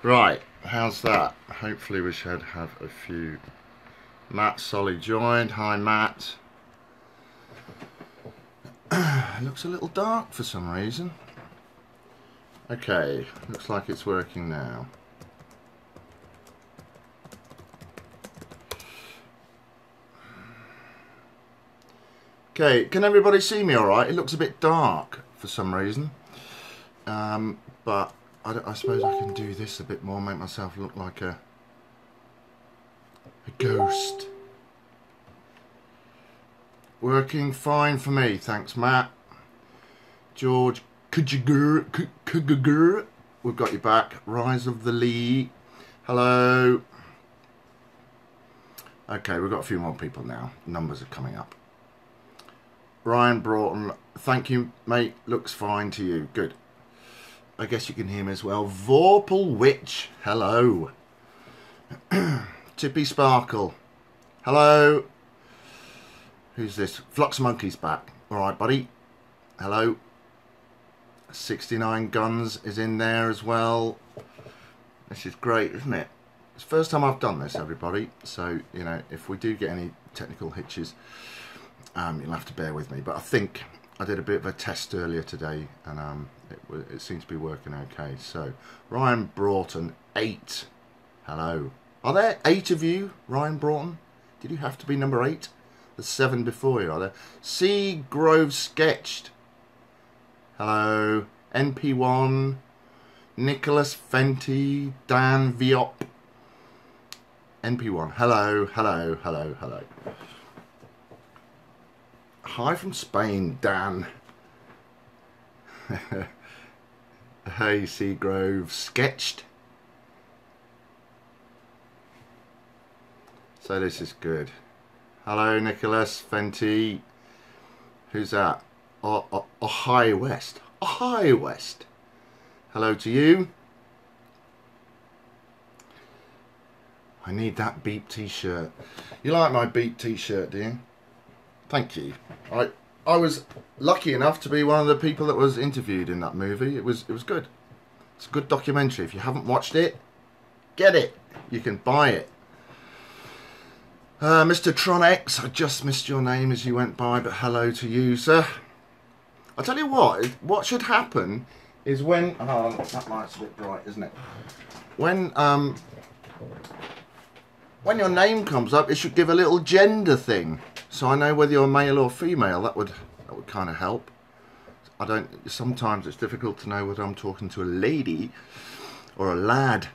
Right, how's that? Hopefully we should have a few. Matt Solly joined. Hi Matt. It looks a little dark for some reason. Okay, looks like it's working now. Okay, can everybody see me alright? It looks a bit dark for some reason. But I suppose I can do this a bit more, make myself look like a ghost. Working fine for me, thanks Matt. George Kujagur, we've got you back. Rise of the Lee, hello. Okay, we've got a few more people now. Numbers are coming up. Brian Broughton, thank you mate, looks fine to you, good. I guess you can hear me as well. Vorpal Witch, hello. Tippy Sparkle, hello. Who's this? Flux Monkey's back. Alright buddy, hello. 69 Guns is in there as well. This is great, isn't it? It's the first time I've done this, everybody. So, you know, if we do get any technical hitches, you'll have to bear with me. But I think I did a bit of a test earlier today, and it seems to be working okay. So, Ryan Broughton, 8. Hello. Are there 8 of you, Ryan Broughton? Did you have to be number 8? There's 7 before you, are there? C. Grove Sketched. Hello. NP1. Nicholas Fenty. Dan Viop. NP1. Hello, hello, hello, hello. Hi from Spain, Dan. Hey, Seagrove Sketched. So this is good. Hello, Nicholas Fenty. Who's that? High West. High West. Hello to you. I need that Beep t-shirt. You like my Beep t-shirt, do you? Thank you. I was lucky enough to be one of the people that was interviewed in that movie. It was good. It's a good documentary. If you haven't watched it, get it. You can buy it. Mr. Tron X, I just missed your name as you went by, but hello to you, sir. I'll tell you what should happen is when... Oh, that light's a bit bright, isn't it? When your name comes up, it should give a little gender thing. So I know whether you're male or female. That would kind of help. Sometimes it's difficult to know whether I'm talking to a lady or a lad.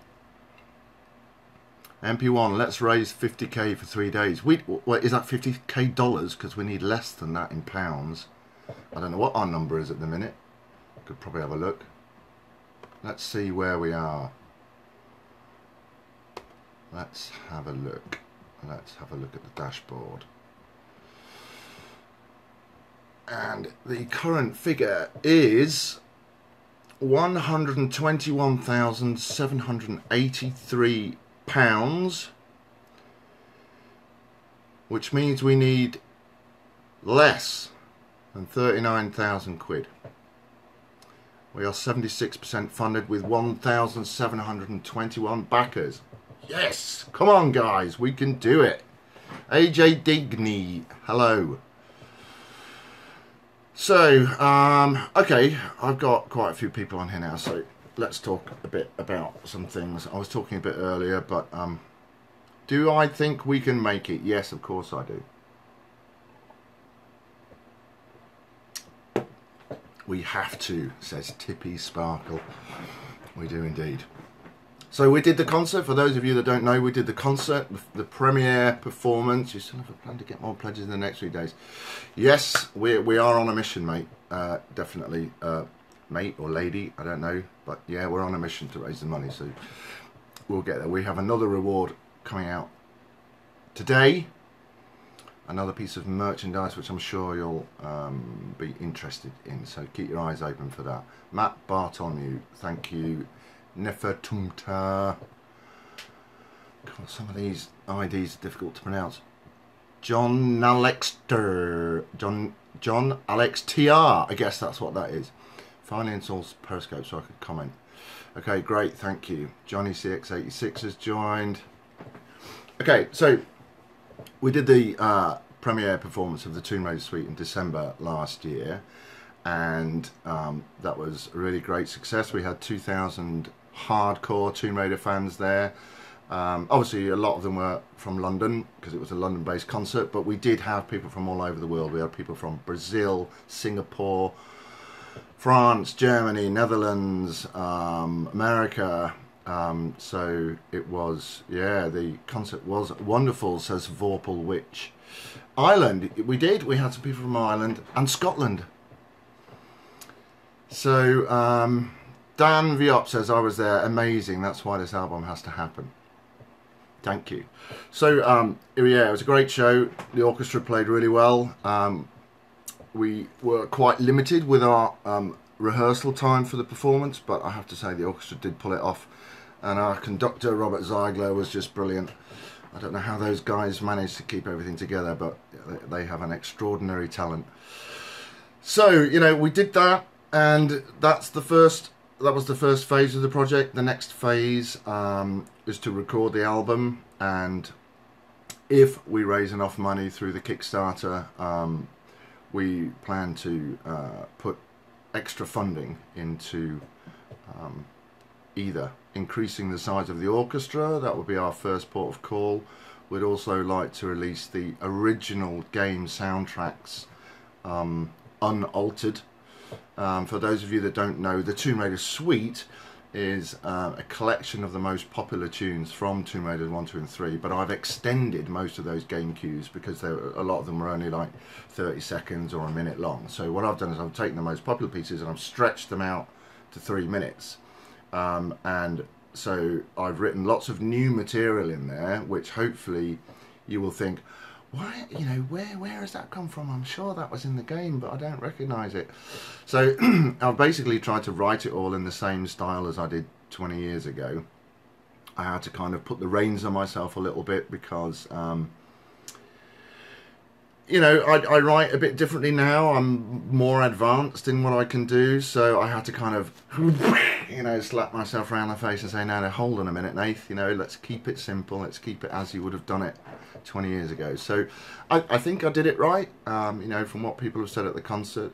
MP1, let's raise 50k for 3 days. Wait, is that 50k dollars? Because we need less than that in pounds. I don't know what our number is at the minute. Could probably have a look. Let's see where we are. Let's have a look. Let's have a look at the dashboard. And the current figure is £121,783, which means we need less than 39,000 quid. We are 76% funded with 1,721 backers. Yes! Come on guys, we can do it. AJ Digny, hello. So, okay, I've got quite a few people on here now, so let's talk a bit about some things. I was talking a bit earlier, but do I think we can make it? Yes, of course I do. We have to, says Tippy Sparkle. We do indeed. So we did the concert. For those of you that don't know, we did the concert, the premiere performance. You still have a plan to get more pledges in the next few days. Yes, we are on a mission, mate. Definitely, mate or lady, I don't know. But yeah, we're on a mission to raise the money, so we'll get there. We have another reward coming out today. Another piece of merchandise, which I'm sure you'll be interested in. So keep your eyes open for that. Matt Bartholomew, thank you. Nefertumta. God, some of these IDs are difficult to pronounce. John Alexter. John Alex TR. I guess that's what that is. Finally installs Periscope so I could comment. Okay, great, thank you. Johnny CX86 has joined. Okay, so we did the premiere performance of the Tomb Raider Suite in December last year, and that was a really great success. We had 2,000 hardcore Tomb Raider fans there. Obviously a lot of them were from London because it was a London-based concert, but we did have people from all over the world. We had people from Brazil, Singapore, France, Germany, Netherlands, America. So it was, yeah, the concert was wonderful, says Vorpal Witch. Ireland, we had some people from Ireland and Scotland. So Dan Viop says, I was there, amazing, that's why this album has to happen. Thank you. So yeah, it was a great show. The orchestra played really well. We were quite limited with our rehearsal time for the performance, but I have to say the orchestra did pull it off, and our conductor Robert Ziegler was just brilliant. I don't know how those guys managed to keep everything together, but they have an extraordinary talent. So, you know, we did that, and that was the first phase of the project. The next phase is to record the album, and if we raise enough money through the Kickstarter, we plan to put extra funding into either increasing the size of the orchestra. That would be our first port of call. We'd also like to release the original game soundtracks unaltered. For those of you that don't know, the Tomb Raider Suite is a collection of the most popular tunes from Tomb Raider 1, 2 and 3, but I've extended most of those game cues because a lot of them were only like 30 seconds or a minute long. So what I've done is I've taken the most popular pieces and I've stretched them out to 3 minutes. And so I've written lots of new material in there, which hopefully you will think, why, you know, where has that come from? I'm sure that was in the game, but I don't recognise it. So I've basically tried to write it all in the same style as I did 20 years ago. I had to kind of put the reins on myself a little bit because, you know, I write a bit differently now. I'm more advanced in what I can do, so I had to kind of, you know, slap myself around the face and say, no, hold on a minute, Nath, you know, let's keep it simple, let's keep it as you would have done it 20 years ago. So I think I did it right. You know, from what people have said at the concert,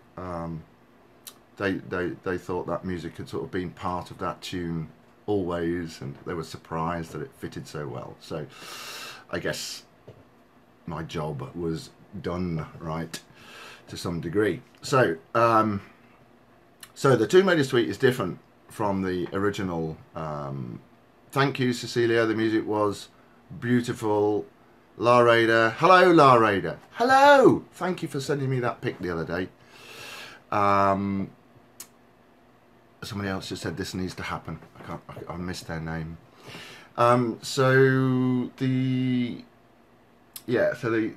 they thought that music had sort of been part of that tune always, and they were surprised that it fitted so well. So I guess my job was done right to some degree. So so the Tomb Raider Suite is different from the original. Thank you, Cecilia. The music was beautiful. La Raider, hello La Raider, hello, thank you for sending me that pic the other day. Somebody else just said this needs to happen. I missed their name. So the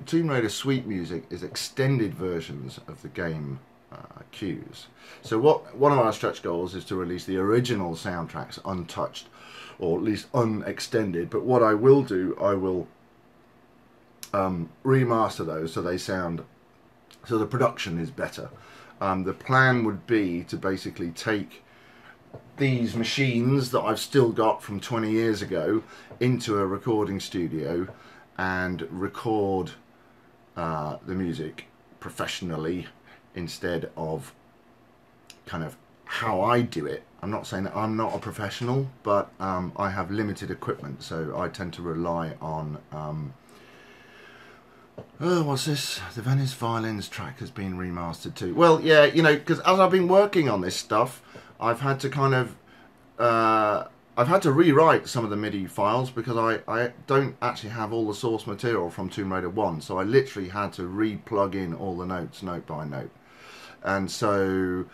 Tomb Raider Suite music is extended versions of the game cues. So one of our stretch goals is to release the original soundtracks untouched, or at least unextended. But what I will do, I will remaster those so they sound, so the production is better. The plan would be to basically take these machines that I've still got from 20 years ago into a recording studio and record the music professionally instead of kind of how I do it. I'm not saying that I'm not a professional, but I have limited equipment, so I tend to rely on oh, what's this? The Venice Violins track has been remastered too. Well, yeah, you know, because as I've been working on this stuff, I've had to kind of, I've had to rewrite some of the MIDI files because I don't actually have all the source material from Tomb Raider 1, so I literally had to re-plug in all the notes, note by note. And so,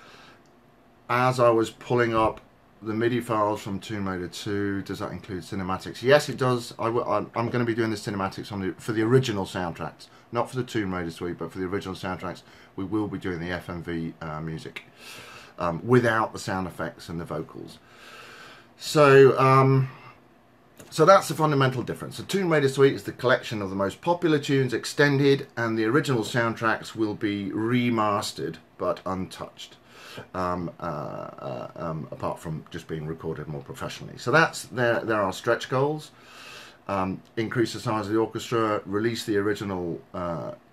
as I was pulling up the MIDI files from Tomb Raider 2, does that include cinematics? Yes, it does. I'm going to be doing the cinematics for the original soundtracks, not for the Tomb Raider Suite, but for the original soundtracks. We will be doing the FMV music without the sound effects and the vocals. So, so that's the fundamental difference. The Tomb Raider Suite is the collection of the most popular tunes extended, and the original soundtracks will be remastered but untouched. apart from just being recorded more professionally. So there are stretch goals. Increase the size of the orchestra, release the original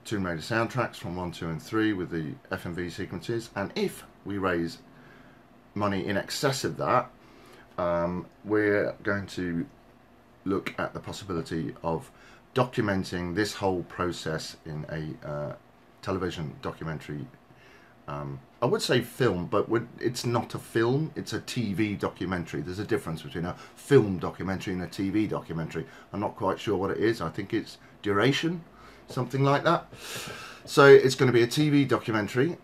Tomb Raider soundtracks from 1, 2 and 3 with the FMV sequences, and if we raise money in excess of that, we're going to look at the possibility of documenting this whole process in a television documentary. I would say film, but it's not a film, it's a TV documentary. There's a difference between a film documentary and a TV documentary. I'm not quite sure what it is. I think it's duration, something like that. So it's going to be a TV documentary.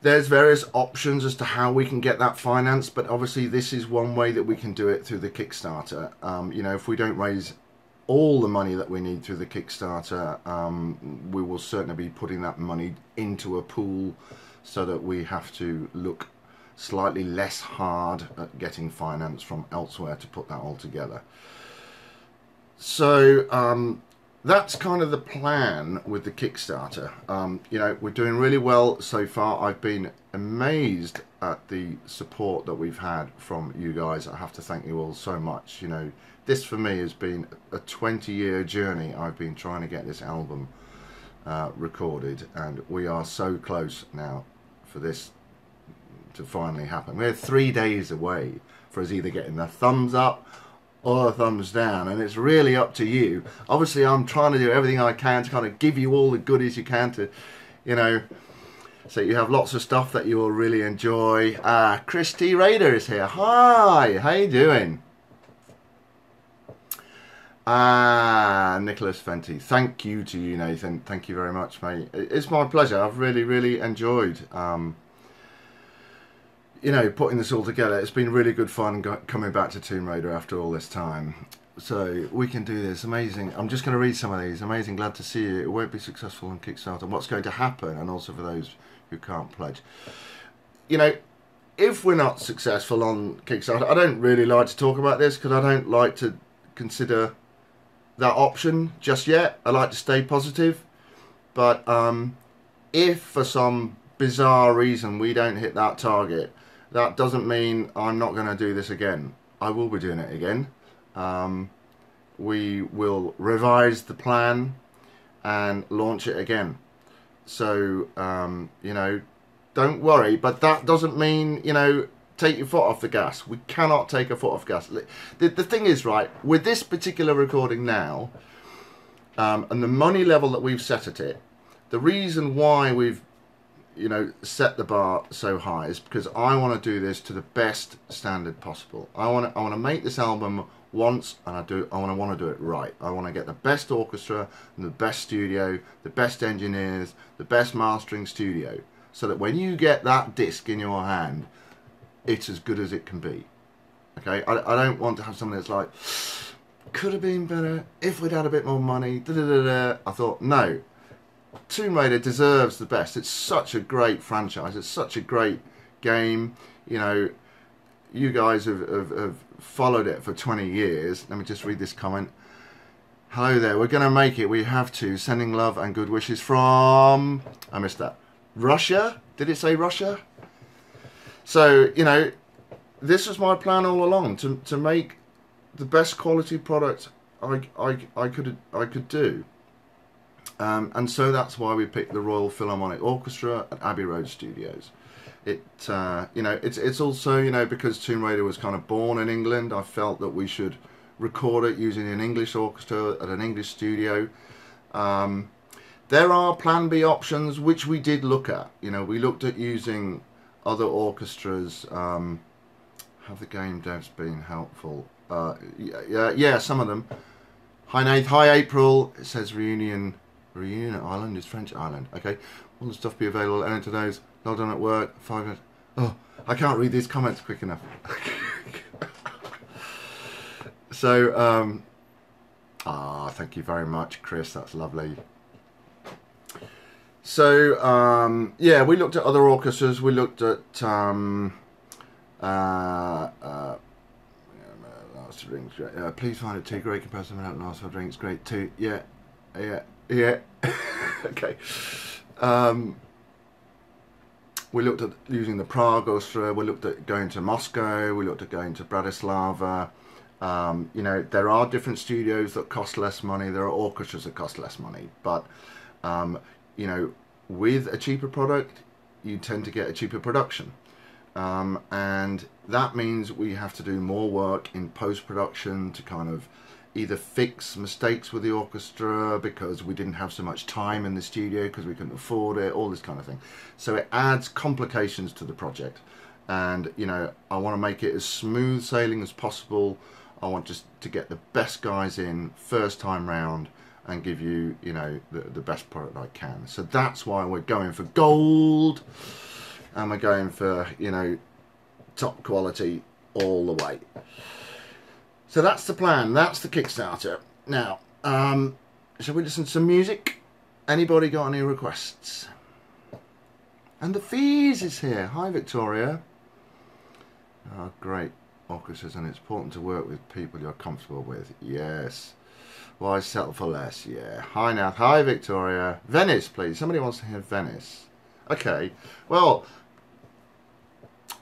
There's various options as to how we can get that financed, but obviously this is one way that we can do it through the Kickstarter. You know, if we don't raise all the money that we need through the Kickstarter, we will certainly be putting that money into a pool so that we have to look slightly less hard at getting finance from elsewhere to put that all together. So that's kind of the plan with the Kickstarter. You know, we're doing really well so far. I've been amazed at the support that we've had from you guys. I have to thank you all so much. You know, this for me has been a 20-year journey. I've been trying to get this album recorded, and we are so close now for this to finally happen. We're 3 days away for us either getting the thumbs up or a thumbs down, and it's really up to you. Obviously I'm trying to do everything I can to kind of give you all the goodies you can to, you know, so you have lots of stuff that you will really enjoy. Chris T. Raider is here. Hi, how you doing? Nicholas Fenty, thank you to you, Nathan. Thank you very much, mate. It's my pleasure. I've really enjoyed you know, putting this all together. It's been really good fun coming back to Tomb Raider after all this time. So we can do this. Amazing. I'm just going to read some of these. Amazing. Glad to see you. It won't be successful on Kickstarter. What's going to happen? And also for those who can't pledge. You know, if we're not successful on Kickstarter, I don't really like to talk about this because I don't like to consider that option just yet. I like to stay positive. But if for some bizarre reason we don't hit that target, that doesn't mean I'm not going to do this again. I will be doing it again. We will revise the plan and launch it again. So, you know, don't worry. But that doesn't mean, you know, take your foot off the gas. We cannot take a foot off gas. The thing is, right, with this particular recording now, and the money level that we've set at it, the reason why we've, you know, set the bar so high is because I want to do this to the best standard possible. I want to make this album once, and I want to do it right. I want to get the best orchestra and the best studio, the best engineers, the best mastering studio, so that when you get that disc in your hand, it's as good as it can be. Okay, I don't want to have something that's like, could have been better if we'd had a bit more money. I thought, no. Tomb Raider deserves the best. It's such a great franchise. It's such a great game. You know, you guys have followed it for 20 years. Let me just read this comment. Hello there. We're going to make it. We have to. Sending love and good wishes from... I missed that. Russia? Did it say Russia? So, you know, this was my plan all along, to make the best quality product I could do. And so that's why we picked the Royal Philharmonic Orchestra at Abbey Road Studios. You know, it's also, you know, because Tomb Raider was kind of born in England, I felt that we should record it using an English orchestra at an English studio. There are Plan B options which we did look at. You know, we looked at using other orchestras. Have the game devs been helpful? Yeah, some of them. Hi Nate, hi April. It says Reunion Island is French Island. Okay, will the stuff be available? Enter those. Not done at work. 5 minutes. Oh, I can't read these comments quick enough. So, thank you very much, Chris. That's lovely. So, yeah, we looked at other orchestras. We looked at Last of Drinks. Please find it too great comparison without Last of Drinks. Great too. Yeah. Okay. We looked at using the Prague Orchestra, we looked at going to Moscow, we looked at going to Bratislava. You know, there are different studios that cost less money, there are orchestras that cost less money, but you know, with a cheaper product, you tend to get a cheaper production. And that means we have to do more work in post-production to kind of either fix mistakes with the orchestra because we didn't have so much time in the studio because we couldn't afford it, all this kind of thing. So it adds complications to the project, and you know, I want to make it as smooth sailing as possible. I want just to get the best guys in first time round and give you, you know, the best product I can. So that's why we're going for gold, and we're going for, you know, top quality all the way. So that's the plan, that's the Kickstarter. Now, shall we listen to some music? Anybody got any requests? And the Fees is here. Hi, Victoria. Oh, great. Orchestras, and it's important to work with people you're comfortable with. Yes. Why settle for less? Yeah. Hi, Nath. Hi, Victoria. Venice, please. Somebody wants to hear Venice. Okay. Well,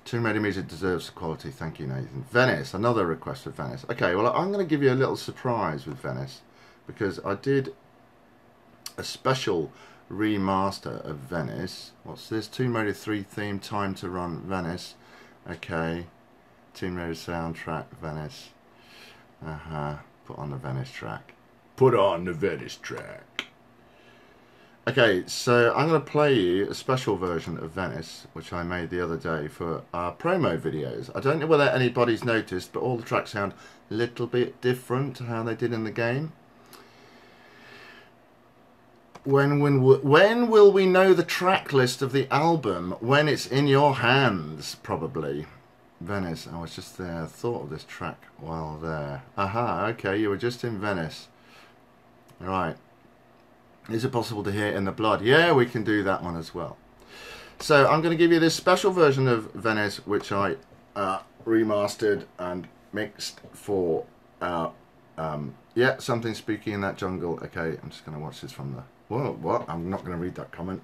Tomb Raider music deserves the quality. Thank you, Nathan. Venice, another request for Venice. Okay, well, I'm going to give you a little surprise with Venice, because I did a special remaster of Venice. What's this? Tomb Raider 3 theme, Time to Run, Venice. Okay. Tomb Raider soundtrack, Venice. Put on the Venice track. Put on the Venice track. Okay, so I'm going to play you a special version of Venice, which I made the other day for our promo videos. I don't know whether anybody's noticed, but all the tracks sound a little bit different to how they did in the game. When will we know the track list of the album? When it's in your hands, probably. Venice, I was just there, thought of this track while there. Aha, okay, you were just in Venice. Right. Is it possible to hear it in the blood? Yeah, we can do that one as well. So I'm going to give you this special version of Venice, which I remastered and mixed for, yeah, something spooky in that jungle. Okay, I'm just going to watch this from the... Whoa, what? I'm not going to read that comment.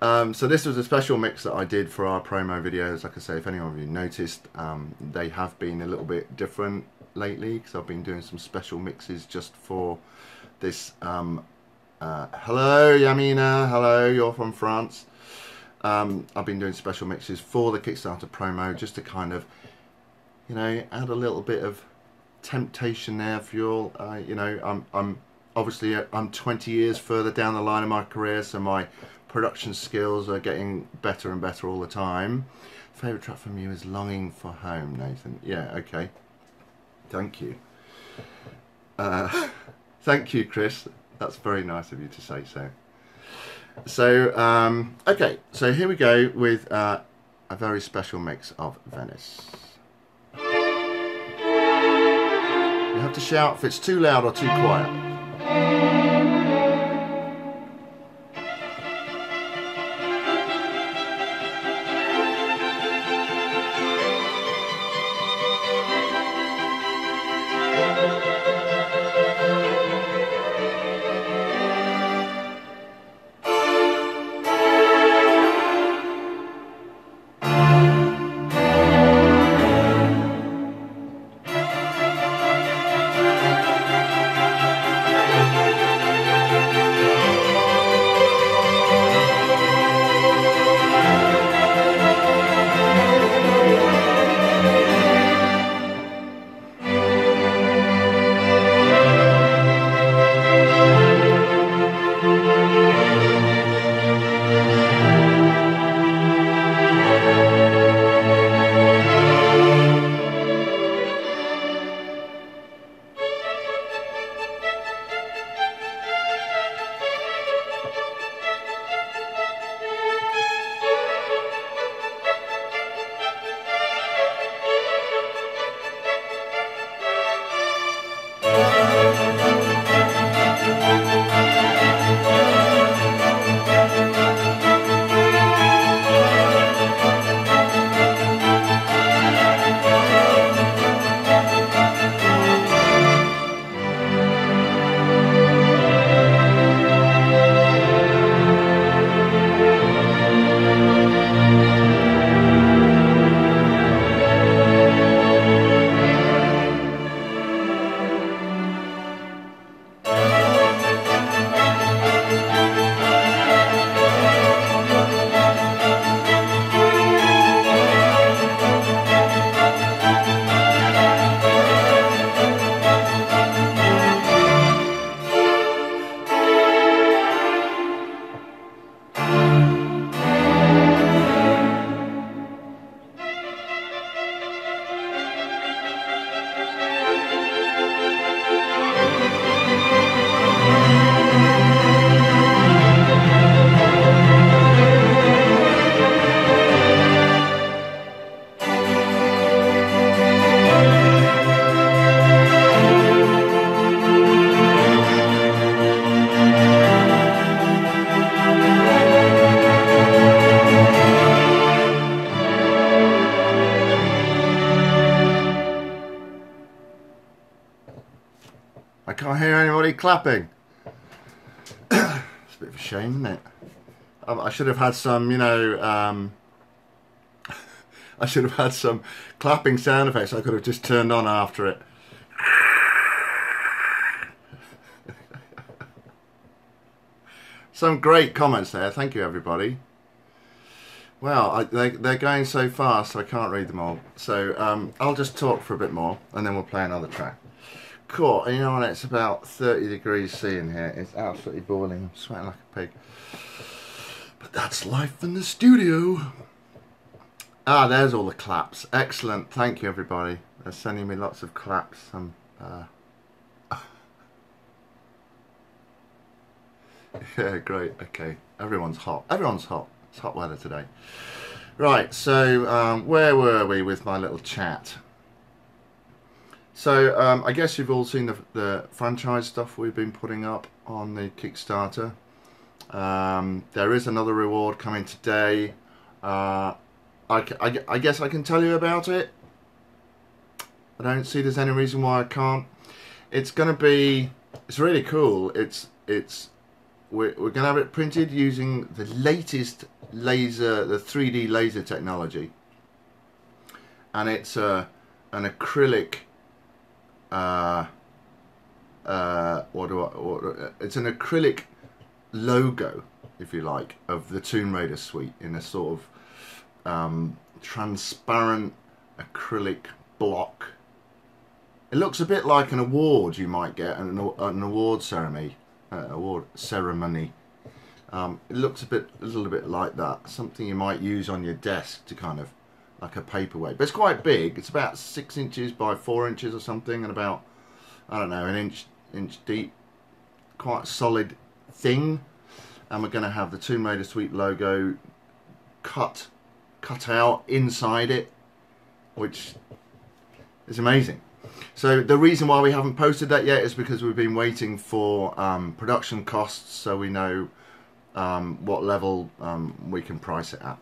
So this was a special mix that I did for our promo videos. Like I say, if any of you noticed, they have been a little bit different lately, because I've been doing some special mixes just for this. Hello, Yamina. Hello, you're from France. I've been doing special mixes for the Kickstarter promo, just to kind of, you know, add a little bit of temptation there for you all. You know, I'm obviously I'm 20 years further down the line of my career, so my production skills are getting better and better all the time. Favourite track from you is Longing for Home, Nathan. Yeah, okay. Thank you. Thank you, Chris. That's very nice of you to say so. So, okay, so here we go with a very special mix of Venice. You have to shout if it's too loud or too quiet. Can't hear anybody clapping. It's a bit of a shame, isn't it? I should have had some, you know, I should have had some clapping sound effects I could have just turned on after it. Some great comments there. Thank you, everybody. Well, they're going so fast I can't read them all. So I'll just talk for a bit more and then we'll play another track. Cool. And you know what? It's about 30 degrees C in here. It's absolutely boiling. I'm sweating like a pig. But that's life in the studio. Ah, there's all the claps. Excellent. Thank you, everybody. They're sending me lots of claps. Yeah, great. Okay. Everyone's hot. Everyone's hot. It's hot weather today. Right, so where were we with my little chat? So I guess you've all seen the franchise stuff we've been putting up on the Kickstarter. There is another reward coming today. I guess I can tell you about it. I don't see there's any reason why I can't. It's going to be, it's really cool. We're going to have it printed using the latest laser, the 3D laser technology. And it's an acrylic, it's an acrylic logo, if you like, of the Tomb Raider suite in a sort of transparent acrylic block. It looks a bit like an award you might get at an award ceremony. It looks a little bit like that. Something you might use on your desk to kind of, like a paperweight. But it's quite big. It's about 6 inches by 4 inches or something, and about, I don't know, an inch deep. Quite a solid thing. And we're going to have the Tomb Raider suite logo cut out inside it, which is amazing. So the reason why we haven't posted that yet is because we've been waiting for production costs, so we know what level we can price it at.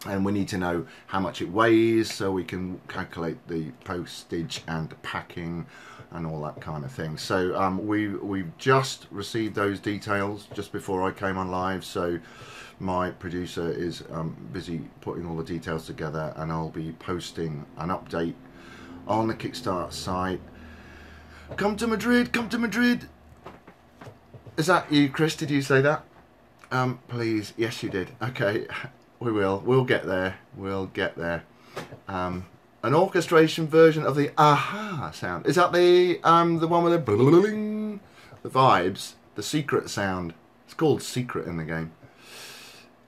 And we need to know how much it weighs so we can calculate the postage and the packing and all that kind of thing. So we've just received those details just before I came on live, so my producer is busy putting all the details together, and I'll be posting an update on the Kickstarter site. Come to Madrid, come to Madrid. Is that you, Chris? Did you say that? Please. Yes, you did. Okay, we will. We'll get there. We'll get there. An orchestration version of the aha sound. Is that the one with the vibes, the secret sound? It's called secret in the game.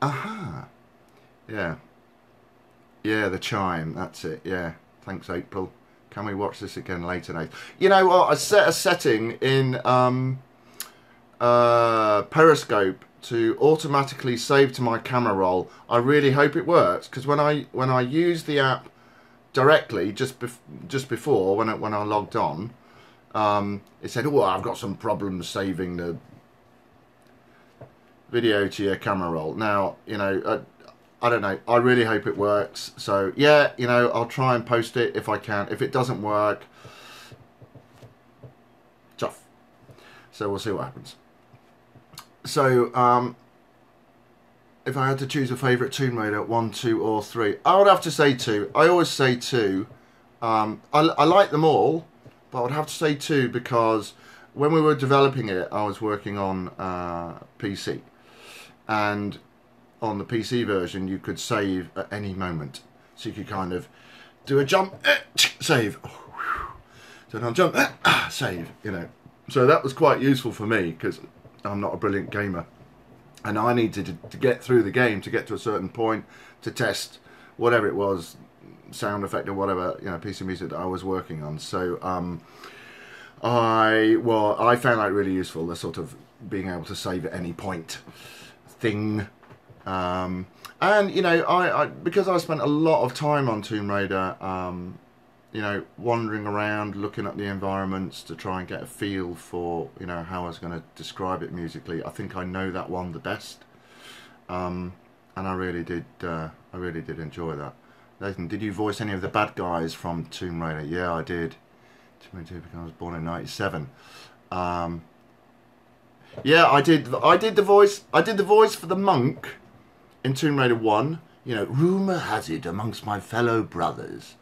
Aha. Yeah. Yeah, the chime. That's it. Yeah. Thanks, April. Can we watch this again later, Nate? You know what? I set a setting in Periscope to automatically save to my camera roll. I really hope it works, because when I use the app directly just before when I logged on, it said, "Oh, I've got some problems saving the video to your camera roll." Now, you know, I don't know. I really hope it works. So yeah, you know, I'll try and post it if I can. If it doesn't work, tough. So we'll see what happens. So if I had to choose a favourite Tomb Raider, 1, 2 or 3, I would have to say 2. I always say 2. I like them all, but I would have to say 2 because when we were developing it, I was working on PC, and on the PC version you could save at any moment, so you could kind of do a jump, save, do another jump, save, you know. So that was quite useful for me because I'm not a brilliant gamer, and I needed to get through the game to get to a certain point to test whatever it was, sound effect or whatever, you know, piece of music that I was working on. So I found that really useful, the sort of being able to save at any point thing. And you know, I because I spent a lot of time on Tomb Raider, you know, wandering around, looking at the environments to try and get a feel for, you know, how I was going to describe it musically. I think I know that one the best, and I really did enjoy that. Nathan, did you voice any of the bad guys from Tomb Raider? Yeah, I did. Tomb Raider, because I was born in '97. Yeah, I did the voice. I did the voice for the monk in Tomb Raider 1. You know, rumour has it amongst my fellow brothers.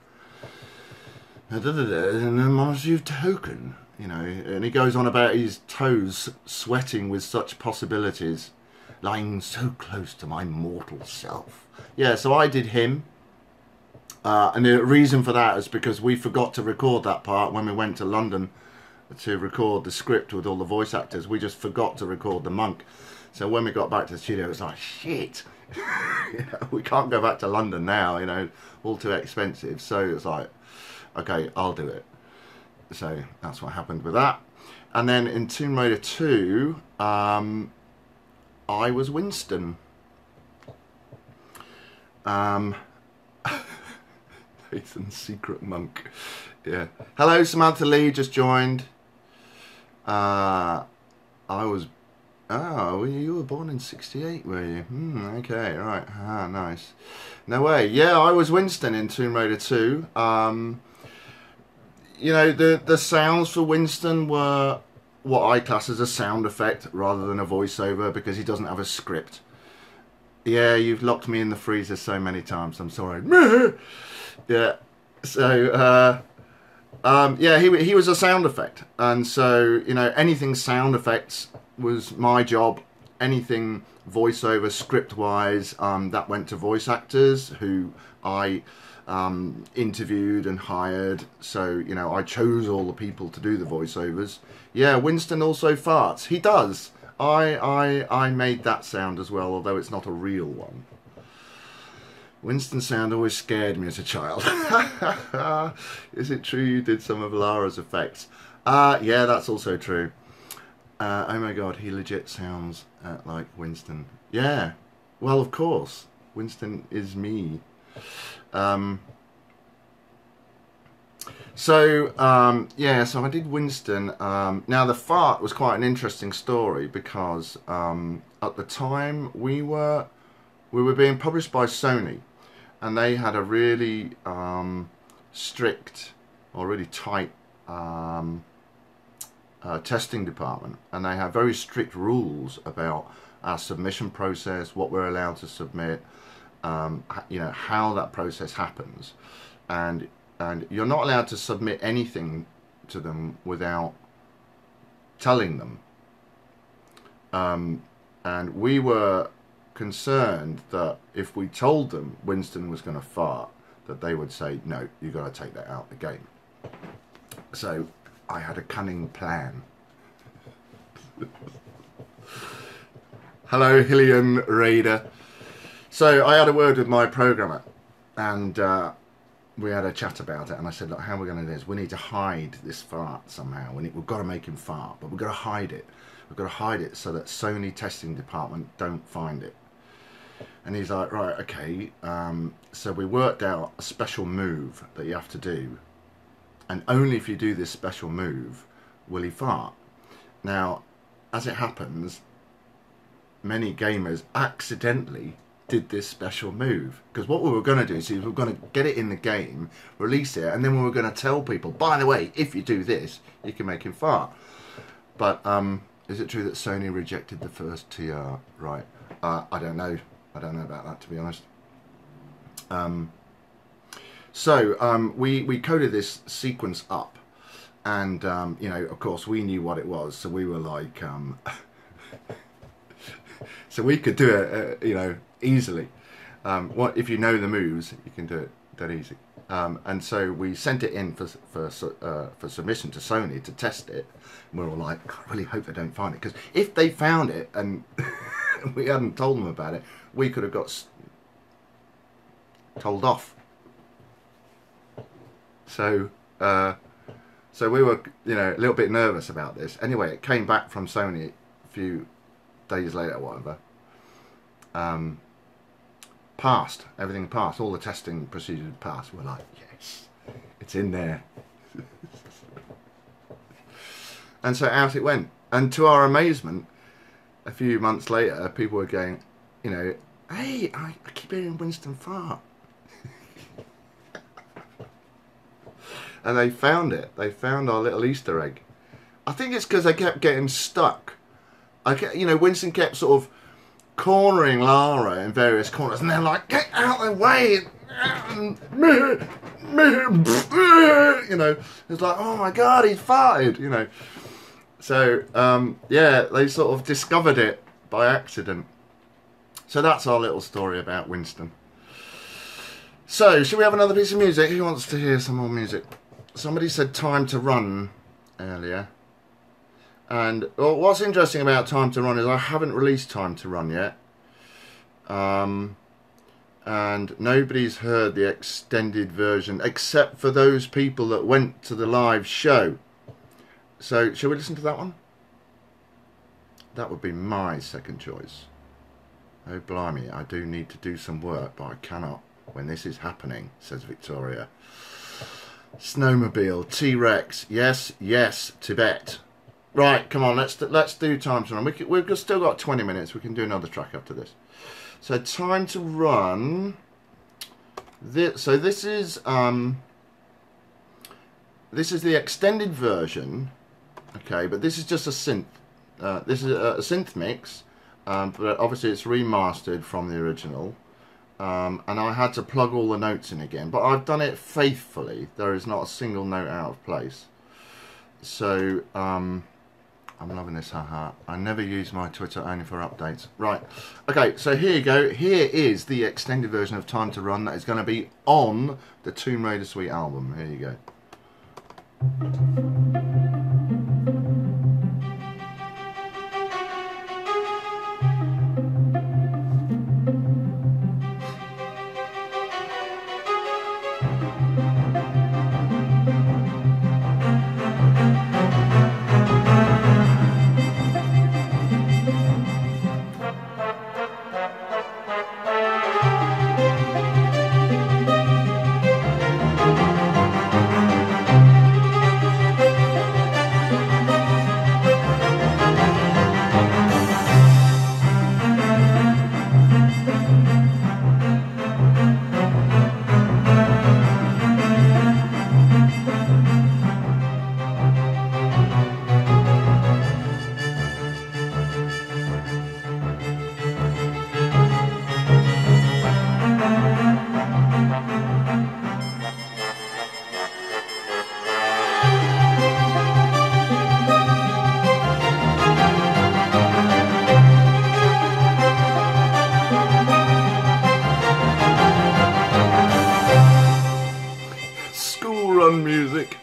And the monastery of Token, you know, and he goes on about his toes sweating with such possibilities, lying so close to my mortal self. Yeah, so I did him. And the reason for that is because we forgot to record that part when we went to London to record the script with all the voice actors. We just forgot to record the monk. So when we got back to the studio, it was like, shit. You know, we can't go back to London now, you know, all too expensive. So it's like, okay, I'll do it. So that's what happened with that. And then in Tomb Raider 2, I was Winston. Nathan's secret monk. Yeah. Hello, Samantha Lee just joined. I was. Oh, you were born in '68, were you? Okay, right. Ah, nice. No way. Yeah, I was Winston in Tomb Raider 2. You know, the sounds for Winston were what I class as a sound effect rather than a voiceover because he doesn't have a script. Yeah, you've locked me in the freezer so many times. I'm sorry. Yeah. So, yeah, he was a sound effect, and so you know anything sound effects was my job. Anything voiceover script wise, that went to voice actors who I interviewed and hired. So you know I chose all the people to do the voiceovers. Yeah, Winston also farts. He does. I made that sound as well, although it's not a real one. Winston sound always scared me as a child. Is it true you did some of Lara's effects? Yeah, that's also true. Oh my god, he legit sounds like Winston. Yeah, well of course. Winston is me. Yeah, so I did Winston. Now the fart was quite an interesting story because at the time we were being published by Sony, and they had a really strict or really tight testing department, and they have very strict rules about our submission process, what we're allowed to submit, you know, how that process happens, and you're not allowed to submit anything to them without telling them. And we were concerned that if we told them Winston was going to fart, that they would say, no, you've got to take that out of the game. So I had a cunning plan. Hello, Hillian Raider. So I had a word with my programmer, and we had a chat about it, and I said, look, how are we going to do this? We need to hide this fart somehow. We've got to make him fart, but we've got to hide it. We've got to hide it so that Sony testing department don't find it. And he's like, right, okay. So we worked out a special move that you have to do, and only if you do this special move will he fart. Now, as it happens, many gamers accidentally did this special move, because what we were going to do is we were going to get it in the game, release it, and then we were going to tell people, by the way, if you do this, you can make him fart. But is it true that Sony rejected the first TR? Right. I don't know. I don't know about that, to be honest. So we coded this sequence up, and you know, of course, we knew what it was, so we were like, so we could do it, you know, easily. What if you know the moves, you can do it that easy. And so we sent it in for submission to Sony to test it. And we were all like, I really hope they don't find it, because if they found it and we hadn't told them about it, we could have got told off. So so we were, you know, a little bit nervous about this. Anyway, it came back from Sony a few days later, whatever. Passed. Everything passed. All the testing procedures passed. We're like, yes, it's in there. And so out it went. And to our amazement, a few months later, people were going, you know, hey, I keep hearing Winston fart. And they found it. They found our little Easter egg. I think it's because they kept getting stuck. You know, Winston kept sort of cornering Lara in various corners, and they're like, get out of the way! You know, it's like, oh my god, he's farted, you know. So, yeah, they sort of discovered it by accident. So that's our little story about Winston. So, should we have another piece of music? Who wants to hear some more music? Somebody said Time to Run earlier. And well, what's interesting about Time to Run is I haven't released Time to Run yet. And nobody's heard the extended version except for those people that went to the live show. So, shall we listen to that one? That would be my second choice. Oh, blimey, I do need to do some work, but I cannot when this is happening, says Victoria. Snowmobile, T-Rex, yes, yes, Tibet. Right, come on, let's do Time to Run. We've still got 20 minutes. We can do another track after this. So, Time to Run. So this is the extended version. Okay, but this is just a synth. This is a synth mix, but obviously it's remastered from the original. And I had to plug all the notes in again, but I've done it faithfully. There is not a single note out of place. So I'm loving this, haha. I never use my Twitter only for updates. Right, okay, so here you go. Here is the extended version of Time to Run that is going to be on the Tomb Raider Suite album. Here you go. Music.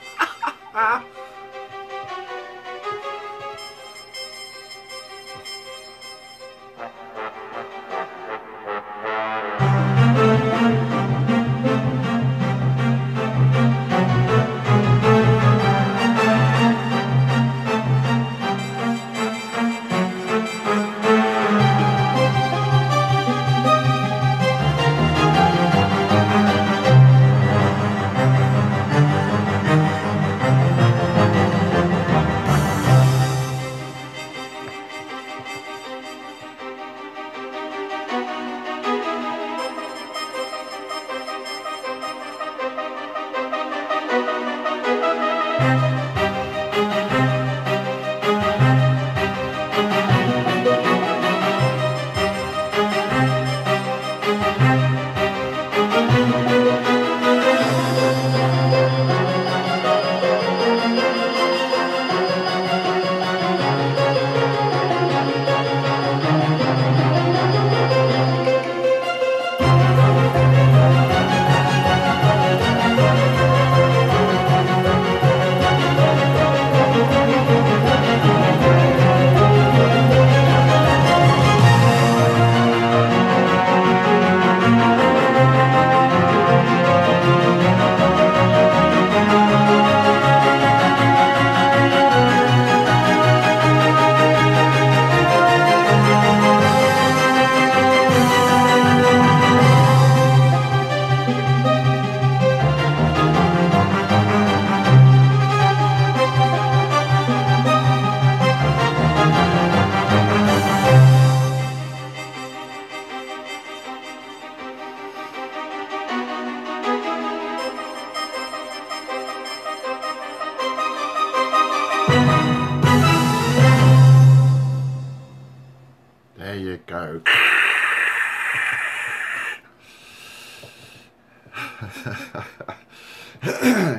go.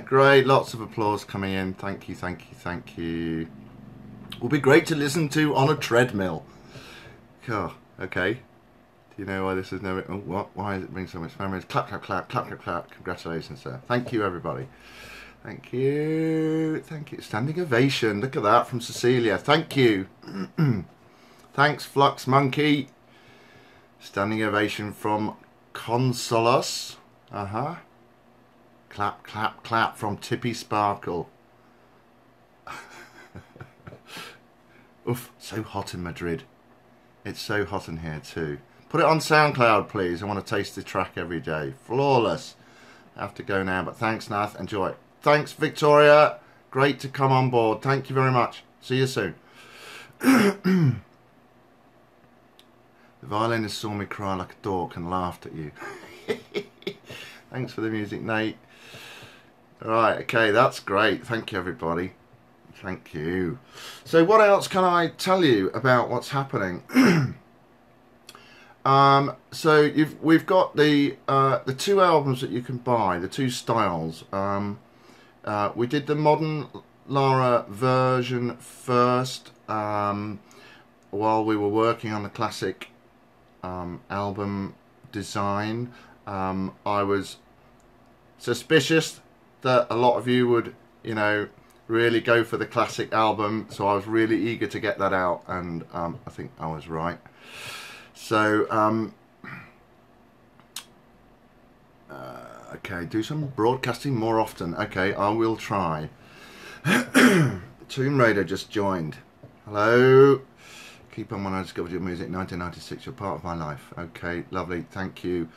Great, lots of applause coming in. Thank you, thank you, thank you. Will be great to listen to on a treadmill. Oh, okay. Do you know why this is no? Oh, what? Why is it bringing so much memories? Clap, clap, clap, clap, clap, clap. Congratulations, sir. Thank you, everybody. Thank you. Thank you. Standing ovation. Look at that from Cecilia. Thank you. Thanks, Flux Monkey. Standing ovation from Consolos. Clap, clap, clap from Tippy Sparkle. Oof, so hot in Madrid. It's so hot in here too. Put it on SoundCloud, please. I want to taste the track every day. Flawless. I have to go now, but thanks, Nath. Enjoy. Thanks, Victoria. Great to come on board. Thank you very much. See you soon. The violinist saw me cry like a dork and laughed at you. Thanks for the music, Nate. Right, okay, that's great. Thank you, everybody. Thank you. So what else can I tell you about what's happening? So we've got the 2 albums that you can buy, the 2 styles. We did the modern Lara version first while we were working on the classic album design. I was suspicious that a lot of you would, you know, really go for the classic album, so I was really eager to get that out, and I think I was right. So okay, do some broadcasting more often. Okay, I will try. Tomb Raider just joined. Hello. Keep on when I discovered your music, 1996. You're part of my life. Okay, lovely. Thank you.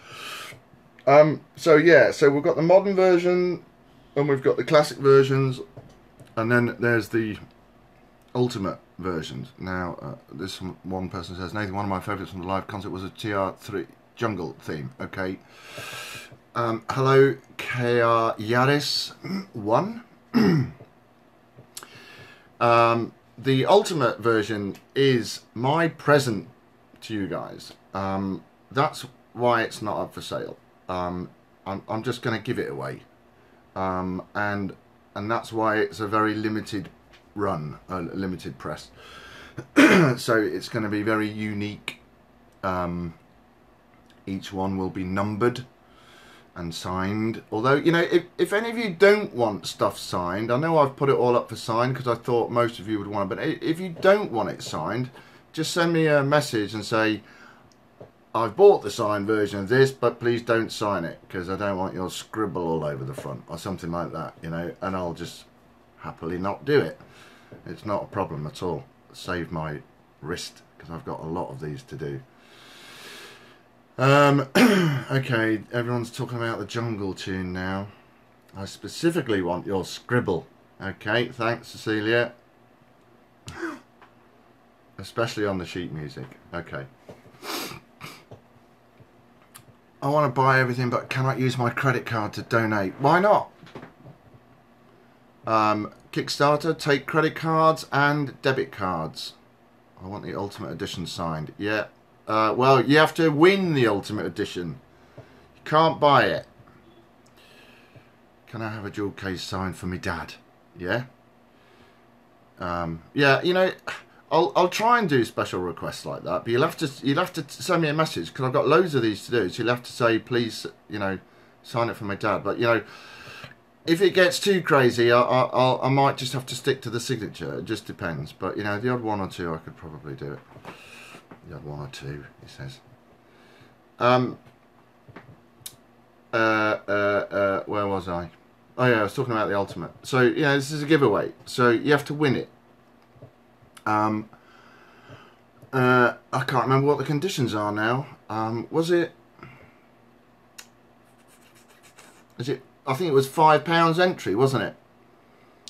So yeah, so we've got the modern version and we've got the classic versions, and then there's the ultimate versions. Now, this one person says, Nathan, one of my favourites from the live concert was a TR3 jungle theme. Okay. Hello, KR Yaris 1. The ultimate version is my present to you guys. That's why it's not up for sale. I'm just going to give it away, and that's why it's a very limited run, a limited press. So it's going to be very unique. Each one will be numbered and signed. Although, you know, if any of you don't want stuff signed, I know I've put it all up for signed because I thought most of you would want it, but if you don't want it signed, just send me a message and say, I've bought the signed version of this, but please don't sign it because I don't want your scribble all over the front or something like that, you know, and I'll just happily not do it. It's not a problem at all. Save my wrist because I've got a lot of these to do. Okay, everyone's talking about the jungle tune now. I specifically want your scribble. Okay, thanks, Cecilia. Especially on the sheet music. Okay. I want to buy everything but cannot use my credit card to donate. Why not? Kickstarter, take credit cards and debit cards. I want the Ultimate Edition signed. Yeah. Well, you have to win the Ultimate Edition. You can't buy it. Can I have a jewel case signed for me dad? Yeah. Yeah, you know, I'll try and do special requests like that, but you'll have to send me a message because I've got loads of these to do. So you'll have to say, please, you know, sign it for my dad. But you know, if it gets too crazy, I might just have to stick to the signature. It just depends. But you know, the odd one or two, I could probably do it. The odd one or two, he says. Where was I? Oh yeah, I was talking about the Ultimate. So yeah, this is a giveaway. So you have to win it. I can't remember what the conditions are now. Was it? Is it? I think it was £5 entry, wasn't it?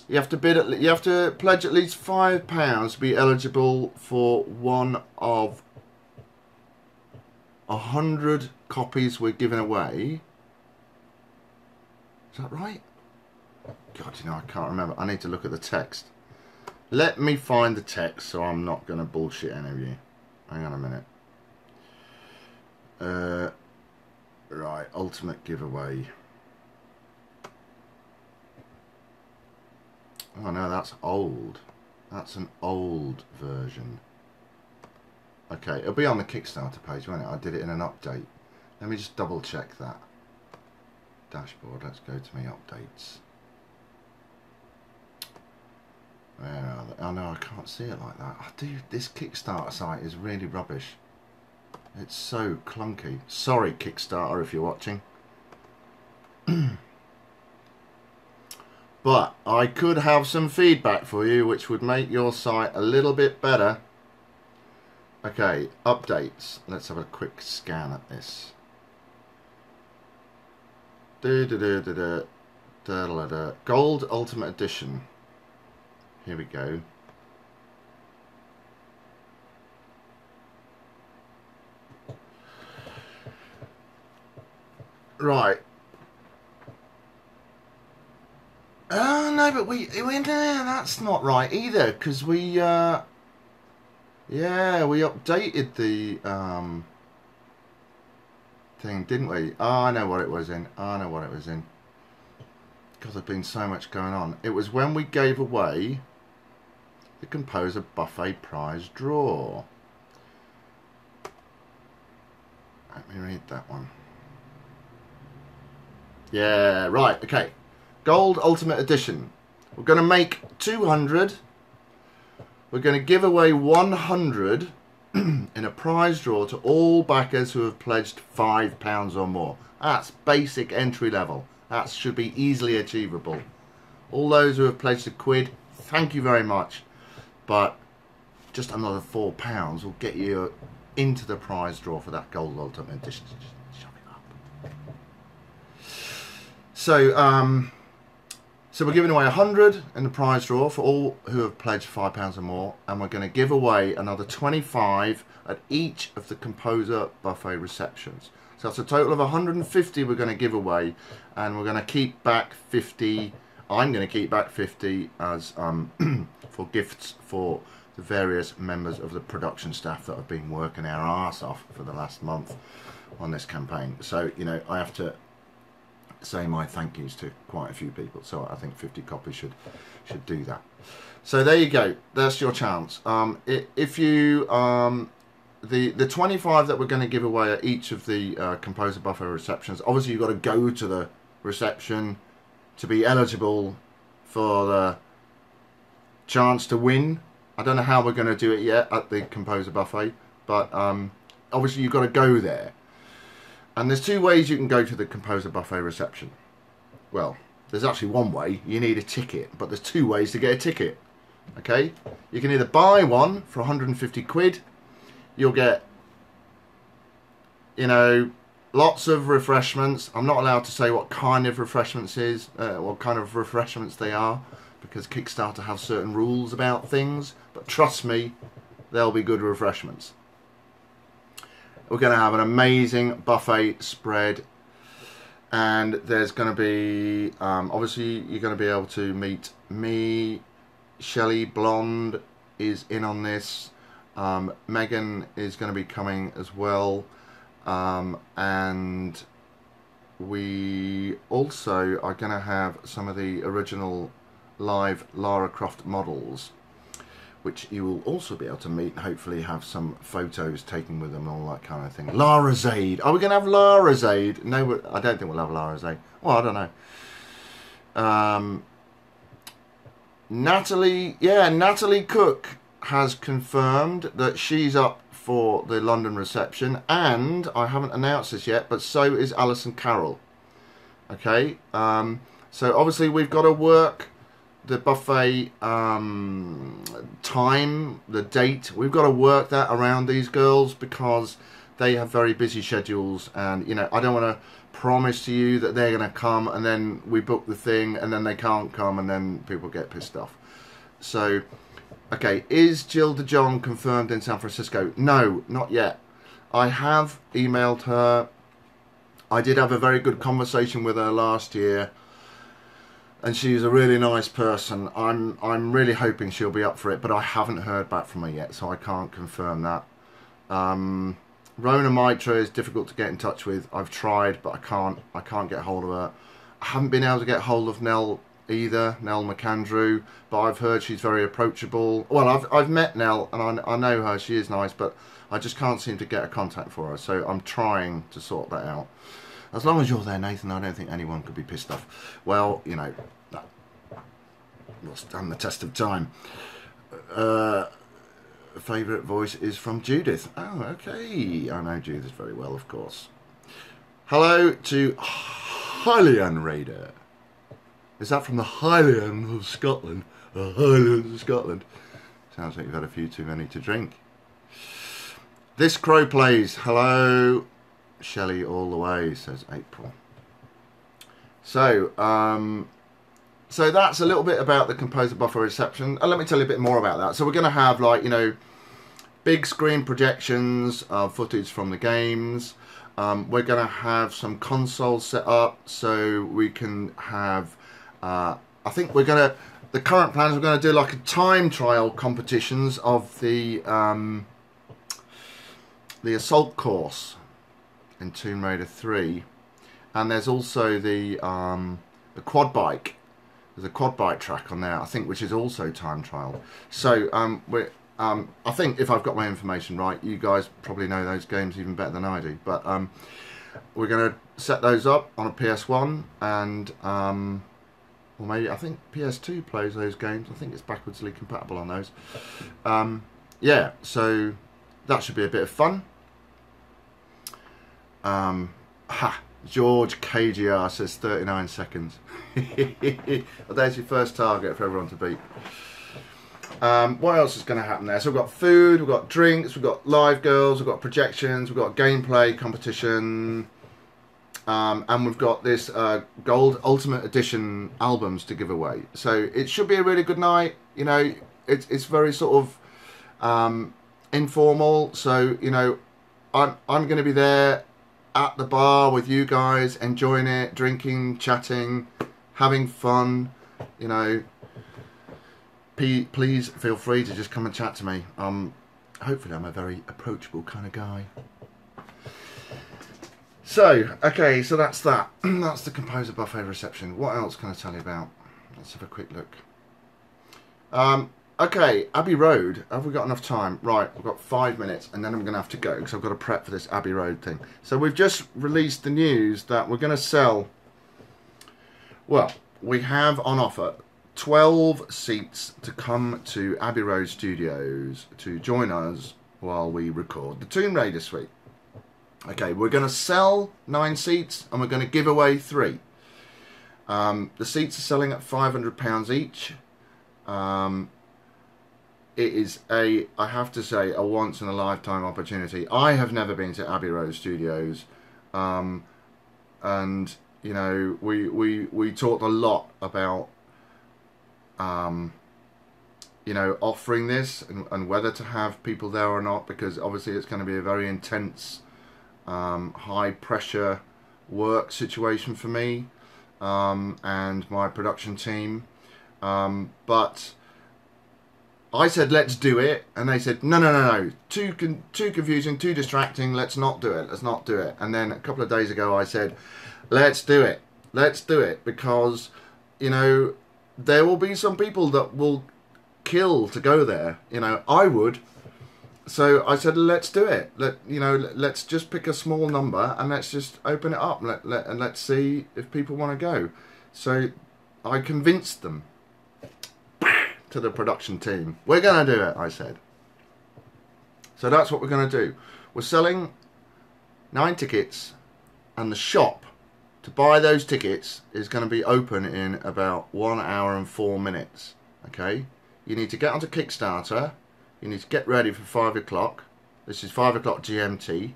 You have to bid. You have to pledge at least £5 to be eligible for one of 100 copies we're giving away. Is that right? God, you know, I can't remember. I need to look at the text. Let me find the text so I'm not going to bullshit any of you. Hang on a minute. Right, ultimate giveaway. Oh no, that's old. That's an old version. Okay, it'll be on the Kickstarter page, won't it? I did it in an update. Let me just double check that. Dashboard, let's go to my updates. Where are they? Oh no, I can't see it like that. This Kickstarter site is really rubbish. It's so clunky. Sorry, Kickstarter, if you're watching. But I could have some feedback for you which would make your site a little bit better. Okay, updates. Let's have a quick scan at this. Gold Ultimate Edition. Here we go. Right. Oh no, but we that's not right either, because we yeah, we updated the thing, didn't we? Oh, I know what it was in. I know what it was in. Because there's been so much going on. It was when we gave away the Composer Buffet prize draw. Let me read that one. Yeah, right, okay. Gold Ultimate Edition. We're going to make 200. We're going to give away 100 in a prize draw to all backers who have pledged £5 or more. That's basic entry level. That should be easily achievable. All those who have pledged a quid, thank you very much. But just another £4 will get you into the prize draw for that Gold Ultimate Edition. Just shove it up. So we're giving away 100 in the prize draw for all who have pledged £5 or more, and we're going to give away another 25 at each of the Composer Buffet receptions. So that's a total of 150 we're going to give away, and we're going to keep back 50. I'm going to keep back 50 as for gifts for the various members of the production staff that have been working our arse off for the last month on this campaign. So, you know, I have to say my thank yous to quite a few people, so I think 50 copies should do that. So there you go, that's your chance. If you the 25 that we're going to give away at each of the Composer Buffet receptions, obviously you've got to go to the reception to be eligible for the chance to win. I don't know how we're going to do it yet at the Composer Buffet, but obviously you've got to go there. And there's two ways you can go to the Composer Buffet reception. Well, there's actually one way. You need a ticket, but there's two ways to get a ticket. Okay? You can either buy one for 150 quid. You'll get, you know, lots of refreshments. I'm not allowed to say what kind of refreshments what kind of refreshments they are, because Kickstarter have certain rules about things. But trust me, there'll be good refreshments. We're going to have an amazing buffet spread, and there's going to be, obviously you're going to be able to meet me. Shelley Blonde is in on this. Megan is going to be coming as well, and we also are going to have some of the original live Lara Croft models, which you will also be able to meet and hopefully have some photos taken with them and all that kind of thing. Lara's Aid. Are we going to have Lara's Aid? No, I don't think we'll have Lara's Aid. Well, I don't know. Natalie Cook has confirmed that she's up for the London reception, and I haven't announced this yet, but so is Alison Carroll. Okay, so obviously we've got to work the buffet time, the date. We've got to work that around these girls because they have very busy schedules, and you know, I don't want to promise to you that they're going to come and then we book the thing and then they can't come and then people get pissed off. So okay, is Jill DeJong confirmed in San Francisco? No, not yet. I have emailed her. I did have a very good conversation with her last year, and she's a really nice person. I'm really hoping she'll be up for it, but I haven't heard back from her yet, so I can't confirm that. Rona Mitra is difficult to get in touch with. I've tried, but I can't get hold of her. I haven't been able to get hold of Nell either, Nell McAndrew, but I've heard she's very approachable. Well, I've met Nell and I know her, she is nice, but I just can't seem to get a contact for her, so I'm trying to sort that out. As long as you're there, Nathan, I don't think anyone could be pissed off. Well, you know, we'll stand the test of time. Favourite voice is from Judith. Oh, okay. I know Judith very well, of course. Hello to Hylian Raider. Is that from the Highlands of Scotland? The Highlands of Scotland. Sounds like you've had a few too many to drink. This Crow Plays. Hello, Shelley all the way, says April. So, so that's a little bit about the composer buffer reception. And let me tell you a bit more about that. So we're going to have, like, you know, big screen projections of footage from the games. We're going to have some consoles set up so we can have, I think we're going to, the current plans, we're going to do like a time trial competitions of the assault course in Tomb Raider 3. And there's also the quad bike. There's a quad bike track on there, I think, which is also time trial. So I think if I've got my information right, you guys probably know those games even better than I do. But we're going to set those up on a PS1 and, or maybe I think PS2 plays those games. I think it's backwardsly compatible on those. Yeah, so that should be a bit of fun. George KGR says 39 seconds. Well, there's your first target for everyone to beat. What else is going to happen there? So we've got food, we've got drinks, we've got live girls, we've got projections, we've got gameplay competition, and we've got this gold Ultimate Edition albums to give away. So it should be a really good night. You know, it's very sort of informal. So, you know, I'm going to be there at the bar with you guys, enjoying it, drinking, chatting, having fun. You know, please feel free to just come and chat to me. Hopefully I'm a very approachable kind of guy. So, okay, so that's that. That's the composer buffet reception. What else can I tell you about? Let's have a quick look. Okay, Abbey Road. Have we got enough time? Right, we've got 5 minutes and then I'm going to have to go because I've got to prep for this Abbey Road thing. So we've just released the news that we're going to sell, well, we have on offer 12 seats to come to Abbey Road Studios to join us while we record the Tomb Raider suite. Okay, we're going to sell 9 seats and we're going to give away 3. The seats are selling at £500 each. It is I have to say, a once in a lifetime opportunity. I have never been to Abbey Road Studios, and you know, we talked a lot about you know, offering this and whether to have people there or not, because obviously it's going to be a very intense, high pressure work situation for me and my production team, but I said let's do it, and they said no, too confusing, too distracting, let's not do it. And then a couple of days ago I said let's do it, because you know, there will be some people that will kill to go there. You know, I would. So I said let's do it. Let's just pick a small number and let's just open it up and let's see if people want to go. So I convinced them, to the production team, we're going to do it, I said. So that's what we're going to do. We're selling 9 tickets, and the shop to buy those tickets is going to be open in about 1 hour and 4 minutes. Okay, you need to get onto Kickstarter, you need to get ready for 5 o'clock. This is 5 o'clock GMT,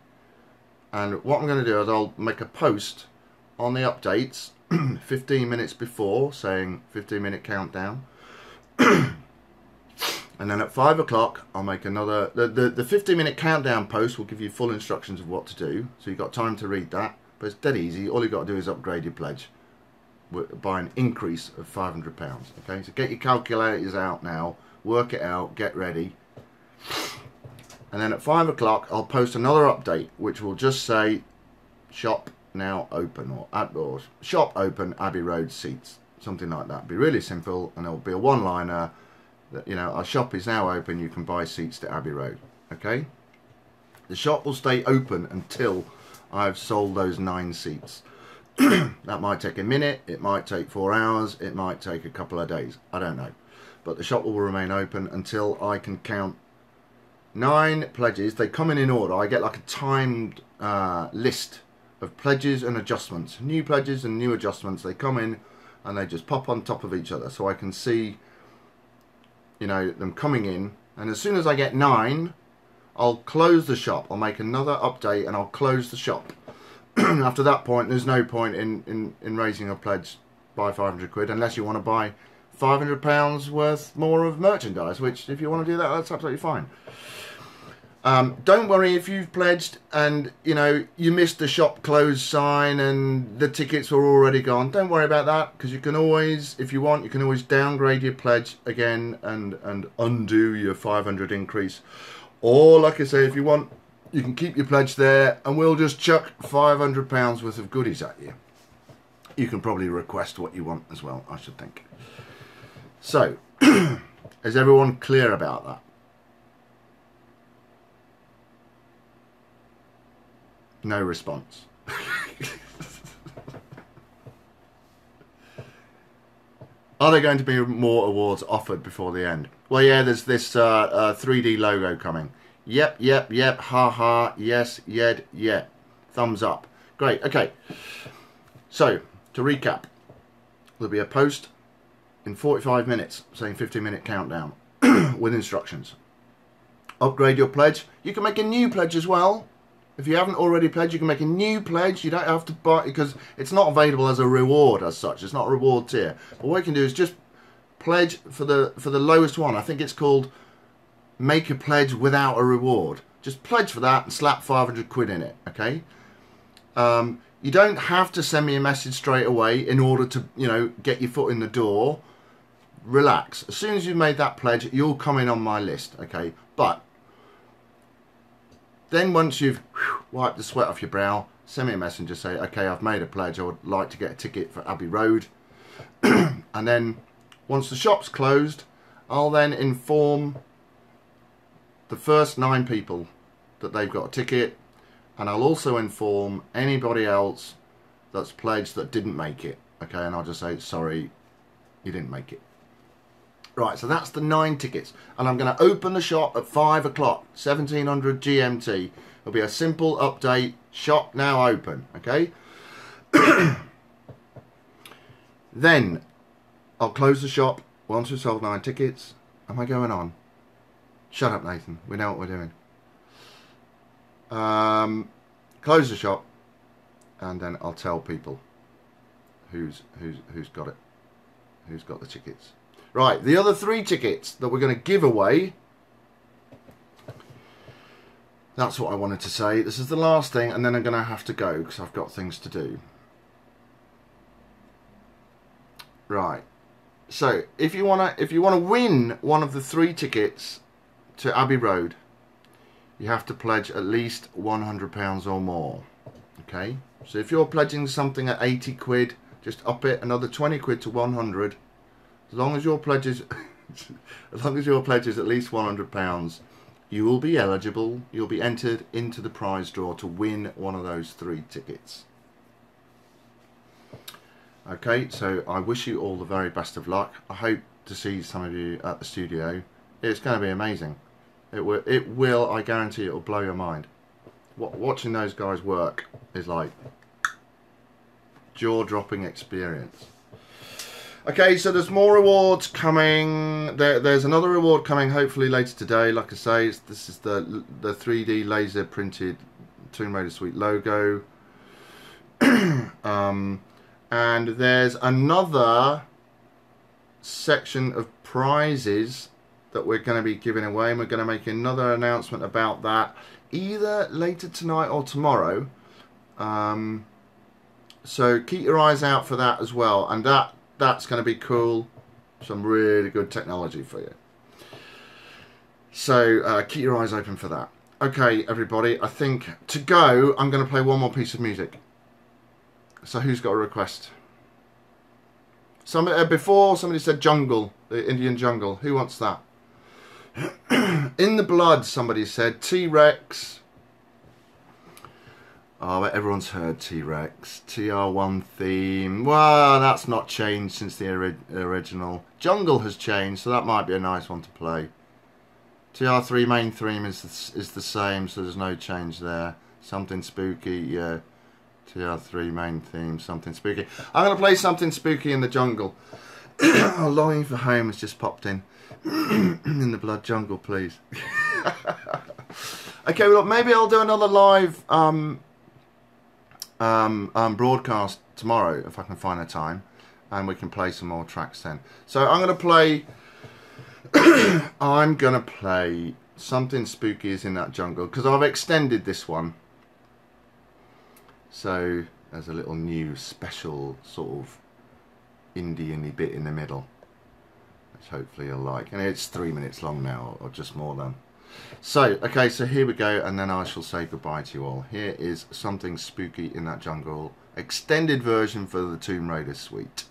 and what I'm going to do is I'll make a post on the updates 15 minutes before, saying 15-minute countdown. And then at 5 o'clock I'll make another, the 15-minute countdown post will give you full instructions of what to do, so you've got time to read that, but it's dead easy. All you've got to do is upgrade your pledge by an increase of £500. Okay, so get your calculators out now, work it out, get ready, And then at 5 o'clock, I'll post another update, which will just say, shop now open, or shop open, Abbey Road seats. Something like that. Be really simple, and it'll be a one-liner that, you know, our shop is now open, you can buy seats to Abbey Road. Okay? The shop will stay open until I've sold those 9 seats. That might take a minute, it might take 4 hours, it might take a couple of days. I don't know. But the shop will remain open until I can count 9 pledges. They come in order. I get like a timed list of pledges and adjustments. New pledges and new adjustments. They come in and they just pop on top of each other. So I can see, you know, them coming in. And as soon as I get 9, I'll close the shop. I'll make another update and I'll close the shop. After that point, there's no point in raising a pledge by 500 quid unless you want to buy £500 worth more of merchandise, which if you want to do that, that's absolutely fine. Don't worry if you've pledged and, you know, you missed the shop close sign and the tickets were already gone. Don't worry about that, because you can always, if you want, you can always downgrade your pledge again and undo your 500 increase. Or, like I say, if you want, you can keep your pledge there and we'll just chuck £500 worth of goodies at you. You can probably request what you want as well, I should think. So, is everyone clear about that? No response. Are there going to be more awards offered before the end? Well, yeah, there's this 3D logo coming. Yep, ha ha, yes, yeah. Thumbs up. Great, okay. So, to recap, there'll be a post in 45 minutes saying 15-minute countdown with instructions. Upgrade your pledge. You can make a new pledge as well. If you haven't already pledged, you can make a new pledge. You don't have to buy, because it's not available as a reward as such. It's not a reward tier. But what you can do is just pledge for the lowest one. I think it's called make a pledge without a reward. Just pledge for that and slap 500 quid in it, okay? You don't have to send me a message straight away in order to, you know, get your foot in the door. Relax. As soon as you've made that pledge, you'll come in on my list, okay? But then once you've wiped the sweat off your brow, send me a message and say, okay, I've made a pledge. I would like to get a ticket for Abbey Road. And then once the shop's closed, I'll then inform the first 9 people that they've got a ticket, and I'll also inform anybody else that's pledged that didn't make it, okay? And I'll just say, sorry, you didn't make it. Right, so that's the 9 tickets, and I'm going to open the shop at 5 o'clock, 1700 GMT. It'll be a simple update, shop now open, okay? Then I'll close the shop once we've sold 9 tickets. Am I going on? Shut up, Nathan. We know what we're doing. Close the shop, and then I'll tell people who's got it, who's got the tickets. Right, the other 3 tickets that we're going to give away. That's what I wanted to say. This is the last thing, and then I'm going to have to go because I've got things to do. Right. So if you wanna win one of the 3 tickets to Abbey Road, you have to pledge at least £100 or more. Okay. So if you're pledging something at 80 quid, just up it another 20 quid to 100. As long as your pledge is, as long as your pledge is at least £100, you will be eligible. You'll be entered into the prize draw to win one of those 3 tickets. Okay, so I wish you all the very best of luck. I hope to see some of you at the studio. It's going to be amazing. It will. I guarantee it will blow your mind. Watching those guys work is like jaw-dropping experience. Okay, so there's more rewards coming. There's another reward coming hopefully later today. Like I say, this is the 3D laser printed Tomb Raider Suite logo. And there's another section of prizes that we're going to be giving away, and we're going to make another announcement about that either later tonight or tomorrow. So keep your eyes out for that as well, and that's going to be cool. Some really good technology for you. So keep your eyes open for that. Okay, everybody, I think to go, I'm going to play one more piece of music. So who's got a request? Before somebody said jungle, the Indian jungle. Who wants that? In the Blood, somebody said. T-Rex. Oh, but everyone's heard T-Rex. TR1 theme. Well, that's not changed since the original. Jungle has changed, so that might be a nice one to play. TR3 main theme is the same, so there's no change there. Something spooky, yeah. TR3 main theme, something spooky. I'm going to play something spooky in the jungle. Oh, Longing for Home has just popped in. In the Blood jungle, please. Okay, well, maybe I'll do another live broadcast tomorrow if I can find a time, and we can play some more tracks then. So I'm going to play. I'm going to play Something Spooky Is in That Jungle because I've extended this one. So there's a little new special sort of Indian-y bit in the middle, which hopefully you'll like. And it's 3 minutes long now, or just more than. So, okay, so here we go, and then I shall say goodbye to you all. Here is Something Spooky in That Jungle, extended version for the Tomb Raider suite.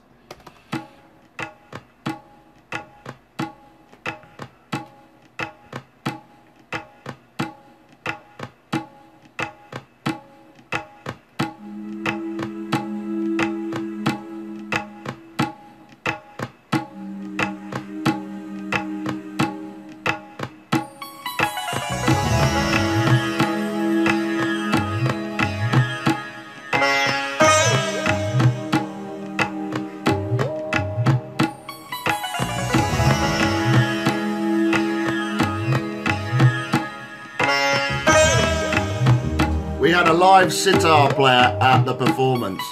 We had a live sitar player at the performance.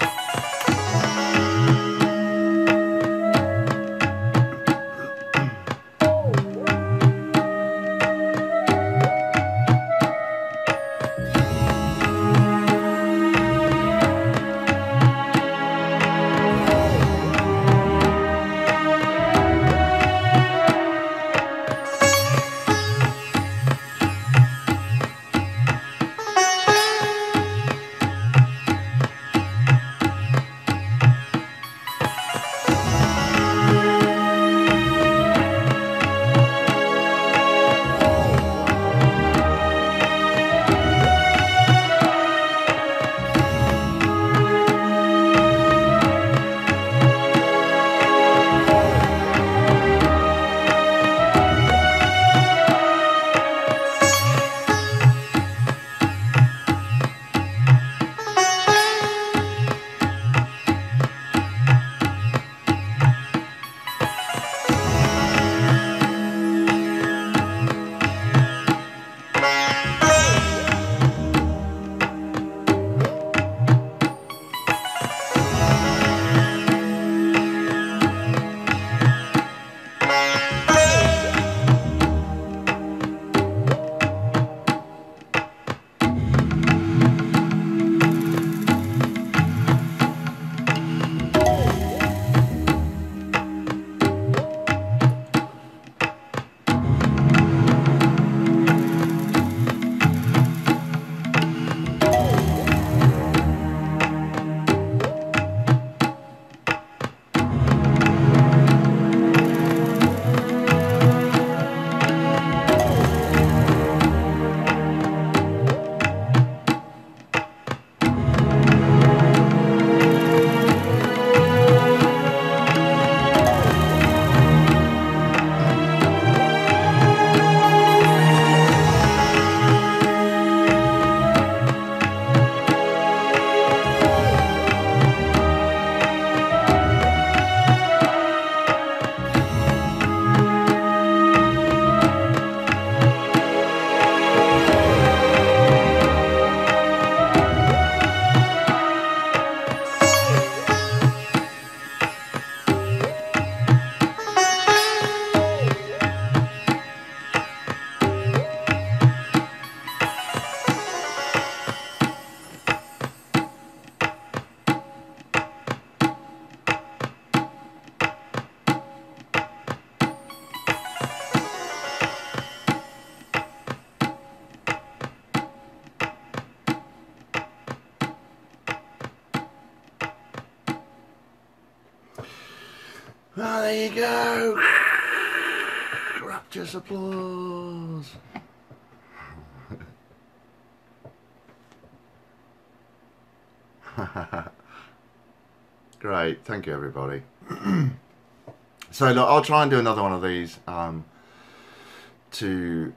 Oh, there you go. Rapturous applause. Great, thank you everybody. So look, I'll try and do another one of these. Well,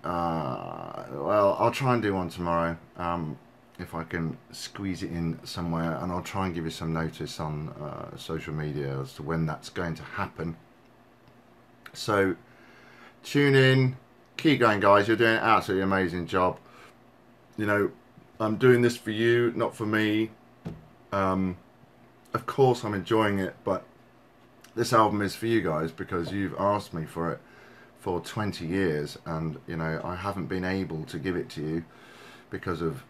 I'll try and do one tomorrow, if I can squeeze it in somewhere, and I'll try and give you some notice on social media as to when that's going to happen. So tune in, keep going guys, you're doing an absolutely amazing job. You know, I'm doing this for you, not for me. Of course I'm enjoying it, but this album is for you guys because you've asked me for it for 20 years, and you know, I haven't been able to give it to you because of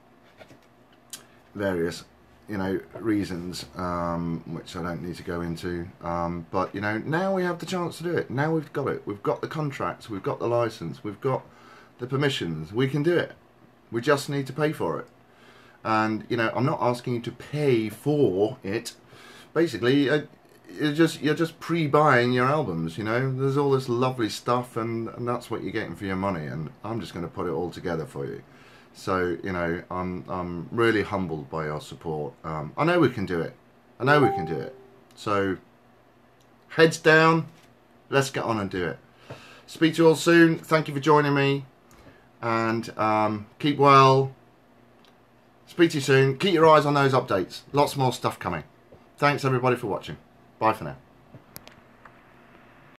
various, you know, reasons, which I don't need to go into, but you know, now we have the chance to do it. Now we've got it, we've got the contracts, we've got the license, we've got the permissions, we can do it. We just need to pay for it. And you know, I'm not asking you to pay for it. Basically, you're just pre-buying your albums. You know, there's all this lovely stuff, and that's what you're getting for your money. And I'm just going to put it all together for you. So you know, I'm really humbled by your support. I know we can do it. I know we can do it. So heads down, let's get on and do it. Speak to you all soon. Thank you for joining me, and keep well. Speak to you soon. Keep your eyes on those updates. Lots more stuff coming. Thanks everybody for watching. Bye for now.